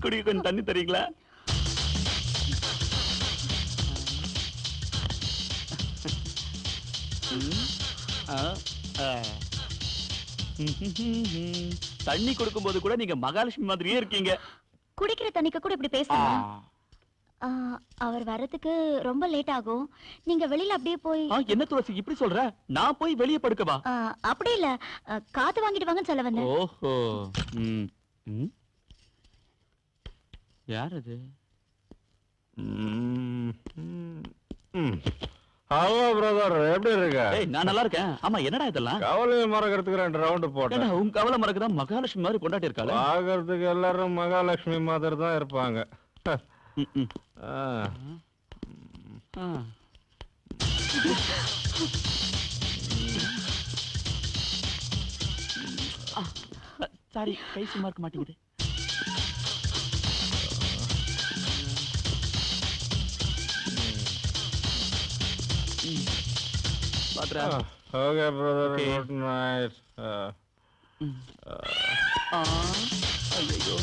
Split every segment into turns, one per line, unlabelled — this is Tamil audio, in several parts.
குடிக்க கொஞ்சம் தண்ணி தரீங்களா? தண்ணி கொடுக்கும் போது கூட நீங்க மகாலட்சுமி மாதிரியே இருக்கீங்க.
குடிக்கிற தண்ணிக்கு கூட இப்படி பேசலாம். அவர் வரதுக்கு ரொம்ப லேட் ஆகும். நீங்க வெளியில அப்படியே போய்.
என்ன துளசி இப்படி சொல்ற? நான் போய் வெளியே படுக்கவா?
அப்படி இல்ல, காத்து வாங்கிட்டு வாங்கன்னு சொல்ல வந்தேன்.
ஓஹோ. யார் அது?
ஹலோ பிரதர், எப்படி இருக்க?
நான் நல்லா இருக்கேன். ஆமா, என்னடா இதெல்லாம்?
கவலையை மறக்கிறதுக்கு 2 ரவுண்ட் போட்டேன்.
உன் கவலை மறக்கதான் மகாலட்சுமி மாதிரி கொண்டாட்டி இருக்காளே.
பாக்குறதுக்கு எல்லாரும் மகாலட்சுமி மாதிரி தான் இருப்பாங்க.
சாரி, கை சும்மா இருக்க மாட்டேங்குது.
Okay brother, good night.
ஐயோ.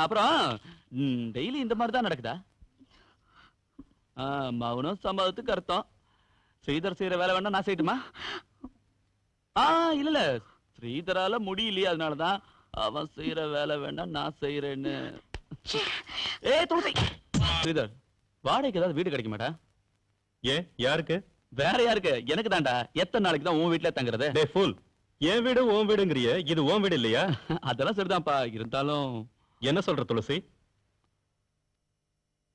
அப்புறம் டெய்லி இந்த மாதிரி தான் நடக்குதா? மௌனம் சம்பவத்துக்கு அர்த்தம். ஸ்ரீதர் செய்யற வேலை வேணா நான் செய்யட்டுமா? இல்ல, ஸ்ரீதரால முடியலையே, அதனாலதான் அவன் செய்யற வேலை வேணா நான் செய்யறேன்னு. துளசி, ஸ்ரீதர் வாடகைக்கு ஏதாவது வீடு கிடைக்க மாட்டா?
ஏன், யாருக்கு?
வேற யாருக்கு? எனக்கு தாண்டா. எத்தனை நாளைக்கு தான் உன் வீட்டுல தங்குறது?
என் வீடு உன் வீடுங்கிறிய, இது உன் வீடு இல்லையா?
அதெல்லாம் சரிதான்ப்பா, இருந்தாலும்
என்ன சொல்ற துளசி?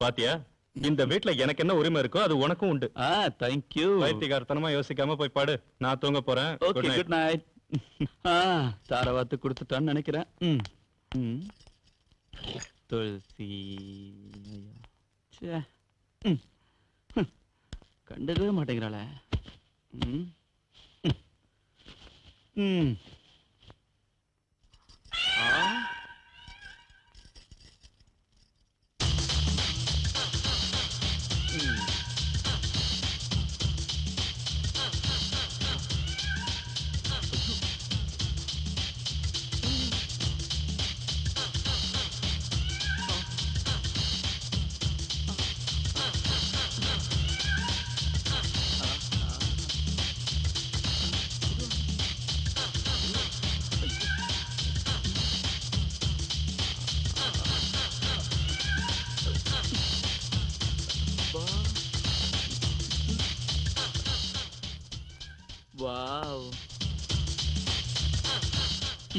பாத்தியா, இந்த வீட்டுல எனக்கு என்ன உரிமை இருக்கோ அது உனக்கும் உண்டு.
தேங்க்யூ.
வைத்தியகாரத்தனமா யோசிக்காம போய் பாடு, நான் தூங்க போறேன்.
Okay, good night. தாரவாத்து கொடுத்துட்டான்னு நினைக்கிறேன். துளசி கண்டுக்கவே மாட்டேங்கிறாளே.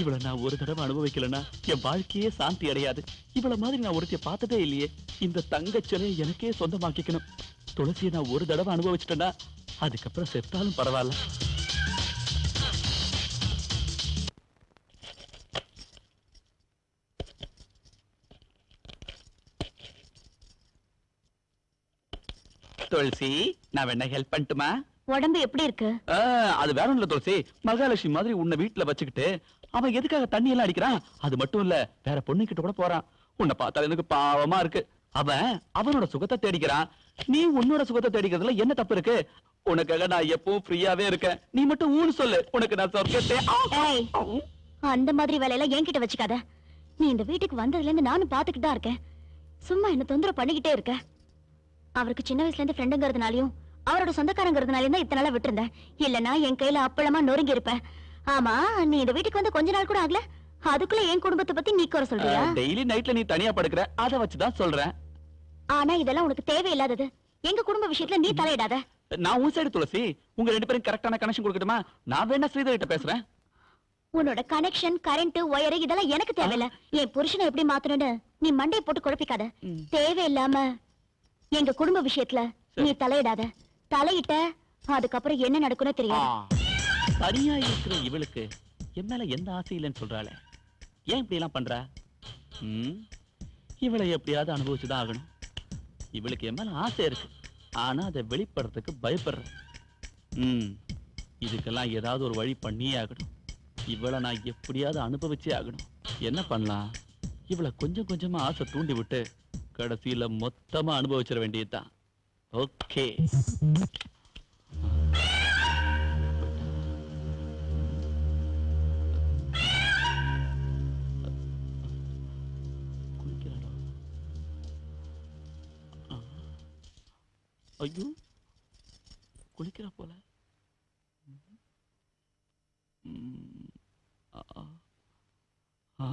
இவளை நான் ஒரு தடவை அனுபவிக்கலன்னா என் வாழ்க்கையே சாந்தி அடையாது. இவள மாதிரி நான் ஒருத்திய பார்த்ததே இல்லையே. இந்த தங்கச்சிலையை எனக்கே சொந்தமாக்கிக்கணும். துளசியை நான் ஒரு தடவை அனுபவிச்சிட்டேன்னா அதுக்கப்புறம் செத்தாலும் பரவாயில்ல. துளசி, நான் வேணா ஹெல்ப் பண்ணட்டுமா?
உடம்பு எப்படி இருக்கு?
அது வேற இல்ல துளசி, மகாலட்சுமி மாதிரி உன்னை வீட்டுல வச்சுக்கிட்டு அவன் எதுக்காக தண்ணி எல்லாம் அடிக்கிறான்? அது மட்டும் இல்ல, வேற பொண்ணு கிட்ட கூட போறான். உன்னை பார்த்தா எனக்கு பாவமா இருக்கு. அவன் அவனோட சுகத்தை தேடிக்கிறான், நீ உன்னோட சுகத்தை தேடிக்கிறதுல என்ன தப்பு இருக்கு? உனக்காக நான் எப்பவும் ஃப்ரீயாவே இருக்கேன். நீ மட்டும் ஊன்னு சொல்லு, உனக்கு நான் சொர்க்கத்தை.
அந்த மாதிரி வேலையெல்லாம் என்கிட்ட வச்சுக்காத. நீ இந்த வீட்டுக்கு வந்ததுல இருந்து நானும் பாத்துக்கிட்டு தான் இருக்கேன். சும்மா என்ன தொந்தரவு பண்ணிக்கிட்டே இருக்க. அவருக்கு சின்ன வயசுல இருந்து ஃப்ரெண்டுங்கிறதுனாலயும் அவரோட சொந்தக்காரங்கிறதுனாலயும் தான் இத்தனை நாளா விட்டுருந்தேன். இல்லன்னா என் கையில அப்பளமா நொறுங்கி இருப்பேன். ஆமா, நீ இந்த வீட்டுக்கு வந்து கொஞ்ச நாள் கூட ஆகல, அதுக்குள்ள என் குடும்பத்தை பத்தி நீ குறை சொல்றியா?
டெய்லி நைட்ல நீ தனியா படுக்கிற, அத வச்சுதான் சொல்றேன்.
ஆனா இதெல்லாம் உனக்கு தேவையில்லாதது. எங்க குடும்ப விஷயத்துல நீ தலையிடாத.
நான் உன் சைடு துளசி. உங்க 2 பேரும் கரெக்டான கனெக்ஷன் கொடுக்கட்டுமா? நான் வேணா ஸ்ரீதர் கிட்ட பேசுறேன்.
உன்னோட கனெக்ஷன், கரண்ட், ஒயர் இதெல்லாம் எனக்கு தேவையில்ல. என் புருஷனை எப்படி மாத்தணும்னு நீ மண்டையை போட்டு குழப்பிக்காத. தேவையில்லாம எங்க குடும்ப விஷயத்துல நீ தலையிடாத. தலையிட்ட அதுக்கப்புறம் என்ன நடக்கும்னு தெரியாது.
தனியா இருக்கிற இவளுக்கு என் மேல எந்த ஆசை இல்லைன்னு சொல்றாளே, ஏன் இப்படி எல்லாம் பண்ற? இவளை எப்படியாவது அனுபவிச்சுதான் ஆகணும். இவளுக்கு என் மேல ஆசை இருக்கு, ஆனா அதை வெளிப்படுறதுக்கு பயப்படுற. இதுக்கெல்லாம் ஏதாவது ஒரு வழி பண்ணியே ஆகணும். இவளை நான் எப்படியாவது அனுபவிச்சே ஆகணும். என்ன பண்ணலாம்? இவளை கொஞ்சம் கொஞ்சமா ஆசை தூண்டி விட்டு கடைசியில மொத்தமா அனுபவிச்சிட வேண்டியதுதான். ஓகே. ஐயோ குளிக்கிறா போல. ஆ. ஆ.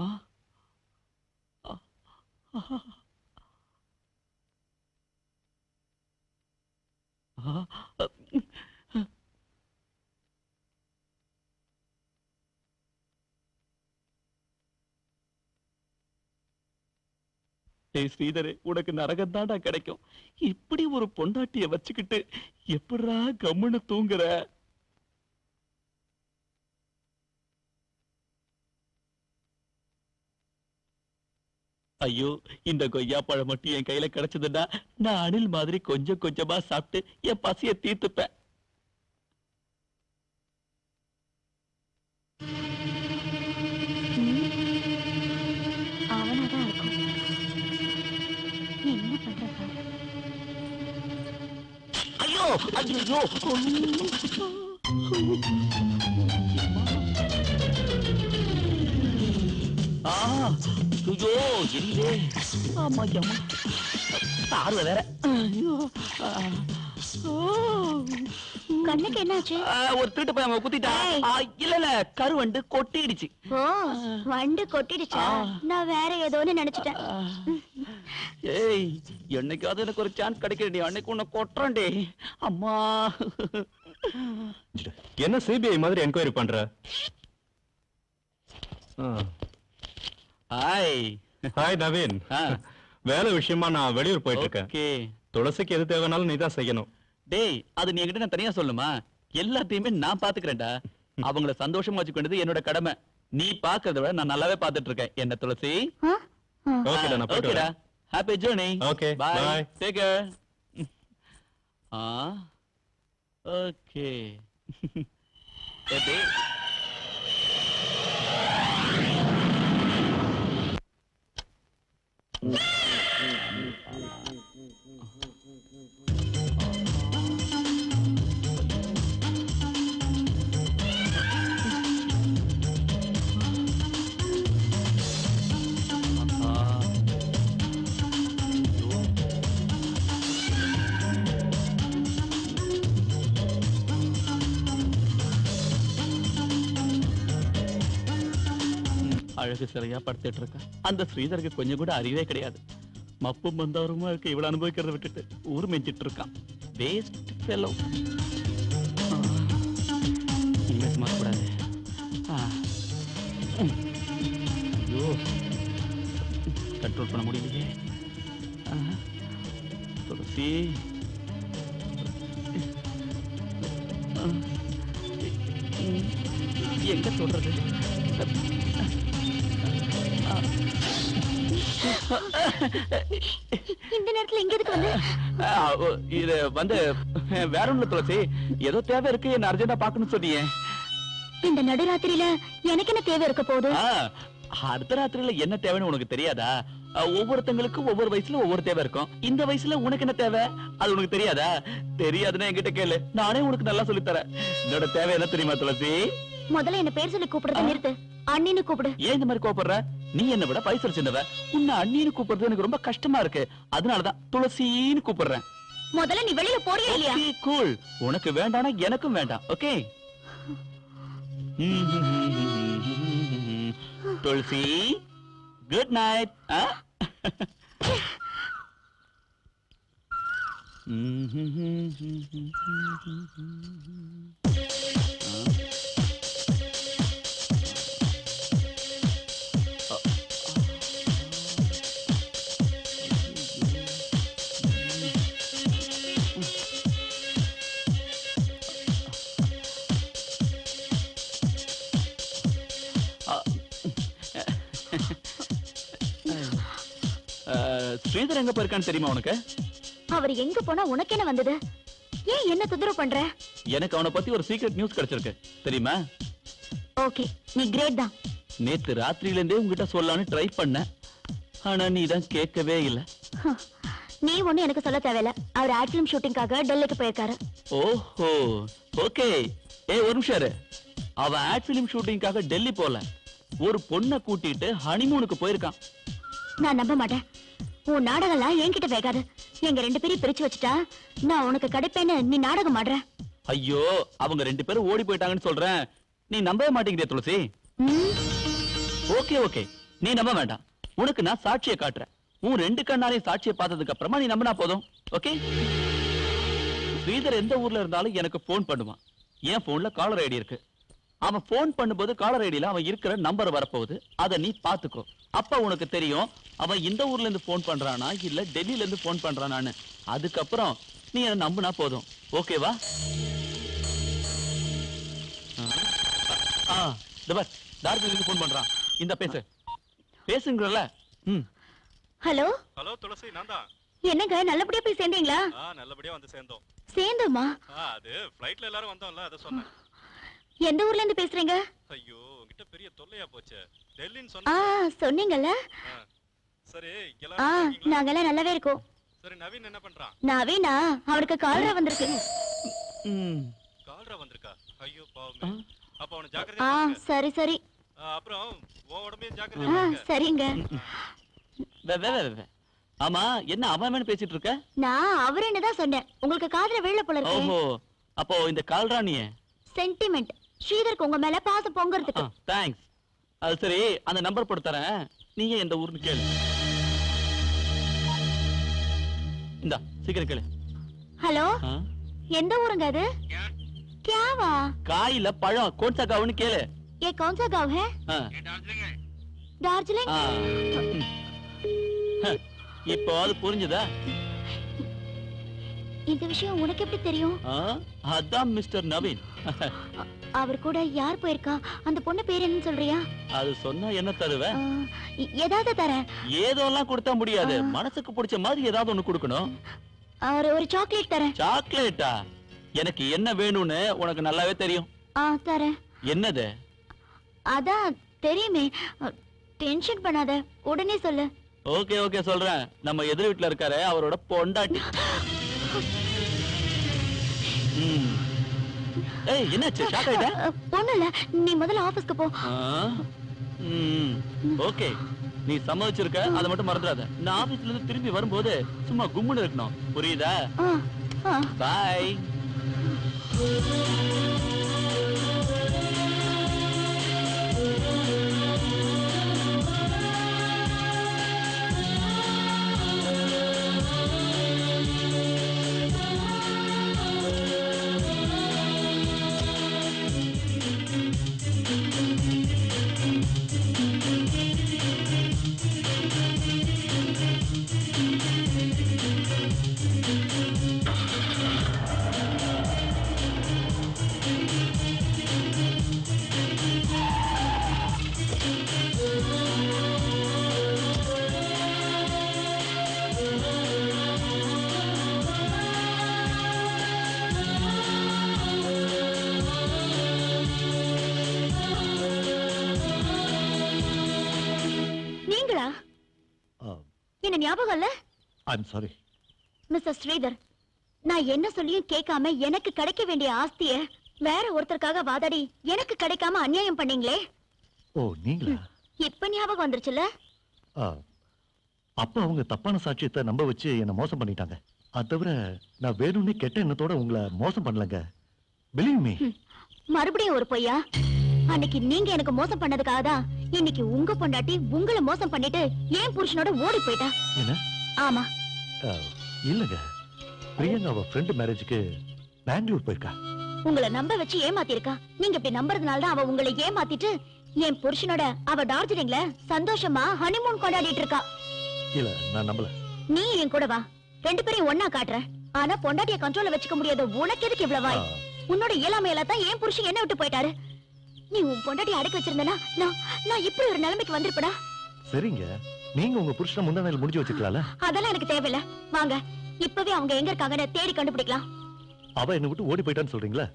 ஸ்ரீதரே, உனக்கு நரகம் தாண்டா கிடைக்கும். இப்படி ஒரு பொண்டாட்டிய வச்சுக்கிட்டு எப்படா கம்முன்னு தூங்குற? ஐயோ, இந்த கொய்யா பழம் மட்டும் என் கையில கிடைச்சதுன்னா நான் அணில் மாதிரி கொஞ்சம் கொஞ்சமா சாப்பிட்டு என் பசிய தீர்த்துப்பேன்.
அவனாதான் இருக்கும். நீ என்ன பண்ற பாரு.
ஐயோ ஐயோ ஐயோ எரியுதே. ஆமா அம்மா பார்வை வேற. ஐயோ
கண்ணுக்கு என்னாச்சு?
ஒரு திருட்டு போய் அவன் குத்திட்டான். இல்ல இல்ல, கருவண்டு கொட்டிடுச்சு.
ஓ, வண்டு கொட்டிடுச்சா? நான் வேற ஏதோன்னு நினைச்சிட்டேன்.
ஏய், என்னைக்காவது எனக்கு ஒரு சான்ஸ் கிடைக்கிறடி, அன்னைக்கு உன்னை கொட்டுறேன்டே. அம்மா
என்ன சிபிஐ மாதிரி என்கொயரி பண்ற?
ஹாய்.
ஹாய் நவீன். வேலை விஷயமா நான் வெளியூர் போயிட்டு இருக்கேன்.
ஓகே.
துளசிக்கு எது தேவைனாலும் நீதான் செய்யணும்.
டேய், அது நீ என்கிட்ட நான் தனியா சொல்லுமா? எல்லாத்தையுமே நான் பாத்துக்கிறேன்டா. அவங்கள சந்தோஷமா வச்சுக்கொண்டது என்னோட கடமை. நீ பாக்குறத விட நான் நல்லாவே பாத்துட்டு இருக்கேன். என்ன துளசி?
ஓகேடா, நான் போயிட்டு
ஓகேடா.
வரேன்.
Happy journey.
Okay,
bye.
bye.
Take care. Okay. ஏய், அழகு சிலையா படுத்துட்டு இருக்கா. அந்த ஸ்ரீதருக்கு கொஞ்சம் கூட அறிவே கிடையாது. மப்பும் வந்தவருமா இருக்க இவ்வளவு அனுபவிக்கிறத விட்டுட்டு ஊர் மெஞ்சிட்டு இருக்கான். Waste fellow. இன்வெஸ்ட் மாறக்கூடாது. ஐயோ, கண்ட்ரோல் பண்ண முடியலையே. துளசி, எங்க சொல்றது?
இந்த நேரத்துல எங்க எதுக்கு வந்து?
இது வந்து வேற ஒண்ணுல துளசி, ஏதோ தேவை இருக்கு, என்ன அர்ஜென்டா பாக்கணும்னு சொன்னீங்க.
இந்த நடுராத்திரியில எனக்கு என்ன தேவை இருக்க போகுது?
அடுத்த ராத்திரியில என்ன தேவைன்னு உனக்கு தெரியாதா? ஒவ்வொருத்தங்களுக்கும் ஒவ்வொரு வயசுல ஒவ்வொரு தேவை இருக்கும். இந்த வயசுல உனக்கு என்ன தேவை அது உனக்கு தெரியாதா? தெரியாதுன்னா என்கிட்ட கேளு, நானே உனக்கு நல்லா சொல்லி தரேன். என்னோட தேவை என்ன தெரியுமா துளசி?
முதல்ல என்ன பேர் சொல்லி கூப்பிடுறத நிறுத்து. அண்ணின்னு கூப்பிடு.
ஏன் இந்த மாதிரி கோபப்படுற? நீ என்ன விட வயசுல சின்னவ. உன்னை அண்ணின்னு கூப்பிடுறது எனக்கு ரொம்ப கஷ்டமா இருக்கு. அதனாலதான் துளசின்னு கூப்பிடுறேன்.
முதல்ல நீ வெளியில போறியா இல்லையா?
கூல். உனக்கு வேண்டானா எனக்கும் வேண்டாம். ஓகே துளசி, குட் நைட். ஸ்ரீதர் எங்க போயிருக்கான்னு தெரியுமா உனக்கு?
அவர் எங்க போனா உனக்கு என்ன வந்தது? ஏன் என்ன தொந்தரவு பண்ற?
எனக்கு அவனை பத்தி ஒரு சீக்ரெட் நியூஸ் கிடைச்சிருக்கு தெரியுமா?
ஓகே, நீ கிரேட் தான்.
நேத்து ராத்திரியில இருந்தே உங்ககிட்ட சொல்லலாம்னு ட்ரை பண்ண, ஆனா நீ தான் கேட்கவே இல்ல.
நீ ஒண்ணு எனக்கு சொல்ல தேவையில்ல. அவர் ஆட் ஃபிலிம் ஷூட்டிங்காக டெல்லிக்கு போயிருக்காரு.
ஓஹோ, ஓகே. ஏய், ஒரு நிமிஷம் இரு. அவன் ஆட் ஃபிலிம் ஷூட்டிங்காக டெல்லி போல, ஒரு பொண்ணை கூட்டிட்டு ஹனிமூனுக்கு போயிருக்கான்.
நான் நம்ப மாட்டேன். உன் நாடகம்லாம் என்கிட்ட வேகாது. எங்க 2 பேரையும் பிரிச்சு வச்சுட்டா நான் உனக்கு கிடைப்பேன்னு நீ நாடகம் ஆடுற.
ஐயோ, அவங்க 2 பேரும் ஓடி போயிட்டாங்கன்னு சொல்றேன், நீ நம்பவே மாட்டேங்கிறிய துளசி.
ம்,
ஓகே ஓகே, நீ நம்ப வேண்டாம். உனக்கு நான் சாட்சியை காட்டுறேன். உன் 2 கண்ணாரையும் சாட்சியை பார்த்ததுக்கு அப்புறமா நீ நம்பினா போதும். ஓகே? ஸ்ரீதர் எந்த ஊர்ல இருந்தாலும் எனக்கு போன் பண்ணுவான். என் போன்ல காலர் ஐடி இருக்கு. அவன் போன் பண்ணும்போது காலர் ஐடியில அவன் இருக்கிற நம்பர் வரப்போகுது. அதை நீ பாத்துக்கோ. அப்ப உனக்கு தெரியும் அவன் இந்த ஊர்ல இருந்து போன் பண்றானா இல்ல டெல்லியில இருந்து போன் பண்றானான்னு. அதுக்கப்புறம் நீ என்ன நம்பினா போதும். ஓகேவா? டார்ஜிலிங் போன் பண்றான். இந்த பேசு பேசுங்கறல.
ஹலோ
ஹலோ துளசி, நான் தான்.
என்னங்க நல்லபடியா போய் சேர்ந்தீங்களா?
நல்லபடியா வந்து சேர்ந்தோம்.
சேர்ந்தோமா?
அது ஃளைட்ல எல்லாரும் வந்தோம்ல, அத சொன்னேன்.
எந்த ஊர்ல இருந்து பேசுறீங்க?
ஐயோ, உன்கிட்ட பெரிய தொல்லையா போச்சு. டெல்லின்னு
சொன்னீங்கல்ல.
சரி,
நாங்கெல்லாம் நல்லாவே இருக்கோம்.
சரி, நவீன் என்ன பண்றான்?
நவீனா, அவனுக்கு கால்ரா வந்திருக்கு.
கால்ரா வந்திருக்கா? ஐயோ பாவமே. அப்ப அவன ஜாக்கிரதையா பாத்துக்க.
சரி சரி.
அப்புறம் உன் உடம்பையும் ஜாக்கிரதையா பாத்துக்க.
சரிங்க.
ஆமா, என்ன அவன் பேசிட்டு இருக்க?
நான் அவரேன்னு தான் சொன்னேன். உங்களுக்கு காதுல விழல போல இருக்கு.
ஓஹோ, அப்போ இந்த கால்ராணியே
சென்டிமெண்ட். ஸ்ரீதருக்கு உங்க மேல பாசம் பொங்கறதுக்கு.
தேங்க்ஸ். அது சரி, அந்த நம்பர் போட்டு தரேன். நீங்க எந்த ஊர்னு கேளு. இந்தா சீக்கிரம் கேளு.
ஹலோ, எந்த ஊருங்க அது? क्यावा?
காயில பழம் कौन सा गाँव கேளு.
ये कौन सा गाँव है? दार्जिलिंग.
இப்போ அது புரிஞ்சுதா?
இந்த விஷயம் உனக்கு எப்படி தெரியும்?
அதான் மிஸ்டர் நவீன்.
அவர் கூட யார் போயிருக்கா? அந்த பொண்ணு பேர் என்னன்னு சொல்றியா?
அது சொன்னா என்ன தருவ?
ஏதாவது தரேன்.
ஏதோலாம் கொடுத்தா முடியாது. மனசுக்கு பிடிச்ச மாதிரி ஏதாவது ஒண்ணு கொடுக்கணும்.
ஒரு சாக்லேட் தரேன்.
சாக்லேட்டா? எனக்கு என்ன வேணும்னு உனக்கு நல்லாவே தெரியும்.
தரேன்.
என்னது?
அதான் தெரியுமே. டென்ஷன் பண்ணாத, உடனே சொல்லு.
ஓகே ஓகே சொல்றேன். நம்ம எதிர் வீட்டுல இருக்காரு, அவரோட பொண்டாட்டி. ஏய், என்னாச்சு? ஷாக் ஆயிட்ட?
ஒண்ணும் இல்ல, நீ முதல்ல ஆபீஸ்க்கு போ.
ஓகே, நீ சம்மதிச்சிருக்க, அதை மட்டும் மறந்துடாத. நான் ஆபீஸ்ல இருந்து திரும்பி வரும்போது சும்மா கும்முன்னு இருக்கணும், புரியுதா? பாய். என்ன ஞாபகம் இல்ல?
I'm sorry.
மிஸ்டர் ஸ்ரீதர், நான் என்ன சொல்லியும் கேட்காம எனக்கு கிடைக்க வேண்டிய ஆஸ்திய வேற ஒருத்தருக்காக வாதாடி எனக்கு கிடைக்காம அநியாயம் பண்ணீங்களே.
ஓ, நீங்களா?
இப்ப ஞாபகம் வந்துருச்சுல?
அப்ப அவங்க தப்பான சாட்சியத்தை நம்ப வச்சு என்ன மோசம் பண்ணிட்டாங்க. அது தவிர நான் வேணும்னே கெட்ட எண்ணத்தோட உங்களை மோசம் பண்ணலங்க. Believe me.
மறுபடியும் ஒரு பொய்யா? அன்னைக்கு நீங்க எனக்கு மோசம் பண்ணதுக்காக தான் இன்னைக்கு உங்க பொண்டாட்டி உங்களை மோசம் பண்ணிட்டு ஏன் புருஷனோட ஓடி போயிட்டா.
என்ன?
ஆமா.
இல்லங்க, பிரியங்கா அவ ஃப்ரெண்ட் மேரேஜுக்கு பெங்களூர் போயிருக்கா.
உங்களை நம்ப வச்சு ஏமாத்திருக்கா. நீங்க இப்படி நம்புறதுனால தான் அவ உங்களை ஏமாத்திட்டு என் புருஷனோட அவ டார்ஜிலிங்ல சந்தோஷமா ஹனிமூன் கொண்டாடிட்டு இருக்கா.
இல்ல, நான் நம்பல.
நீ என் கூட வா, 2 பேரையும் ஒன்னா காட்டுறேன். ஆனா பொண்டாட்டிய கண்ட்ரோல்ல வச்சுக்க முடியாத உனக்கு எதுக்கு இவ்வளவு வாய்? உன்னோட இயலாமையில தான் ஏன் புருஷன் என்ன விட்டு போயிட்டாரு. நீ உன் பொண்டாட்டி அடக்கி வச்சிருந்தனா நான் இப்படி ஒரு நிலைமைக்கு வந்திருப்படா.
சரிங்க, நீங்க உங்க புருஷனை முந்தானையில முடிஞ்சு வச்சுக்கலாம்ல.
அதெல்லாம் எனக்கு தேவையில்ல. வாங்க, இப்பவே அவங்க எங்க இருக்காங்கன்னு தேடி கண்டுபிடிக்கலாம்.
அவ என்ன விட்டு ஓடி போயிட்டான்னு சொல்றீங்களா?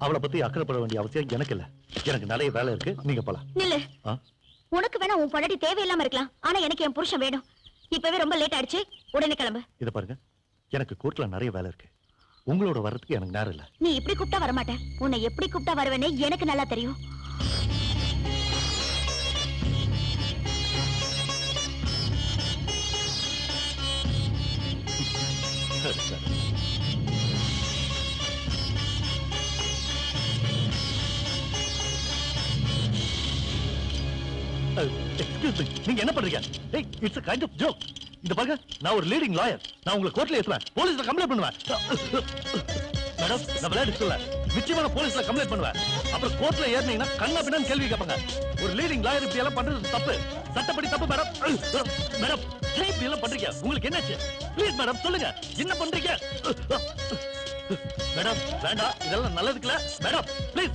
அவளை பத்தி அக்கறைப்பட வேண்டிய அவசியம் எனக்கு இல்ல. எனக்கு நிறைய வேலை இருக்கு, நீங்க போலாம்.
நில்லு. உனக்கு வேணா உன் பொண்டாட்டி தேவையில்லாம இருக்கலாம், ஆனா எனக்கு என் புருஷன் வேணும். இப்பவே ரொம்ப லேட் ஆயிடுச்சு, உடனே கிளம்பு.
இத பாருங்க, எனக்கு கோர்ட்ல நிறைய வேலை இருக்கு. உங்களோட வர்றதுக்கு எனக்கு நேரம் இல்ல.
நீ இப்படி கூப்பிட்டா வர மாட்டேன். உன்னை எப்படி கூப்பிட்டா வருவேன்னு எனக்கு நல்லா தெரியும்.
சரி சார். எக்ஸ்கியூஸ் மீ, நீங்க என்ன பண்றீங்க? ஏய், it's a kind of joke. இந்த பாருங்க, நான் ஒரு லீடிங் லாயர். நான் உங்களை கோர்ட்ல ஏத்துவேன், போலீஸ்ல கம்ப்ளைண்ட் பண்ணுவேன். மேடம், நான் விளையாட்டு சொல்ல, நிச்சயமா நான் போலீஸ்ல கம்ப்ளைண்ட் பண்ணுவேன். அப்புறம் கோர்ட்ல ஏறினீங்கன்னா கண்ணா பின்னான்னு கேள்வி கேட்பாங்க. ஒரு லீடிங் லாயர் இப்படி எல்லாம் பண்றது தப்பு, சட்டப்படி தப்பு மேடம். மேடம், ஏன் இப்படி எல்லாம் பண்றீங்க? உங்களுக்கு என்னாச்சு? ப்ளீஸ் மேடம் சொல்லுங்க, என்ன பண்றீங்க? மேடம் வேண்டாம், இதெல்லாம் நல்லதுக்குல. Madam please.